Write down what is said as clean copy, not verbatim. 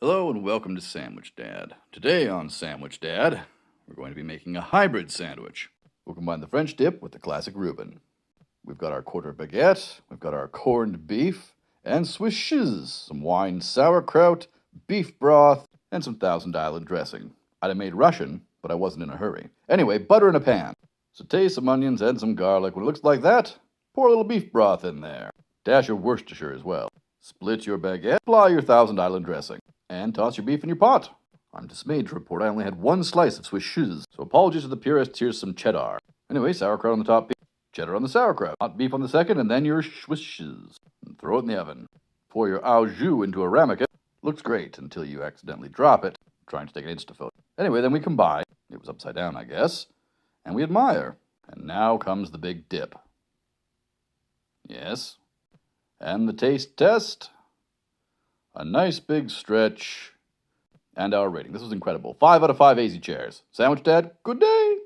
Hello and welcome to Sandwich Dad. Today on Sandwich Dad, we're going to be making a hybrid sandwich. We'll combine the French dip with the classic Reuben. We've got our quarter baguette, we've got our corned beef, and Swiss cheese, some wine sauerkraut, beef broth, and some Thousand Island dressing. I'd have made Russian, but I wasn't in a hurry. Anyway, butter in a pan. Saute some onions and some garlic. When it looks like that, pour a little beef broth in there. Dash of Worcestershire as well. Split your baguette, apply your Thousand Island dressing, and toss your beef in your pot. I'm dismayed to report I only had one slice of Swiss cheese, so apologies to the purists, here's some cheddar. Anyway, sauerkraut on the top, cheddar on the sauerkraut, hot beef on the second, and then your Swiss cheese. And throw it in the oven. Pour your au jus into a ramekin. Looks great until you accidentally drop it, trying to take an Insta-photo. Anyway, then we combine. It was upside down, I guess. And we admire. And now comes the big dip. Yes. And the taste test. A nice big stretch. And our rating. This was incredible. 5 out of 5 easy chairs. Sandwich Dad, good day.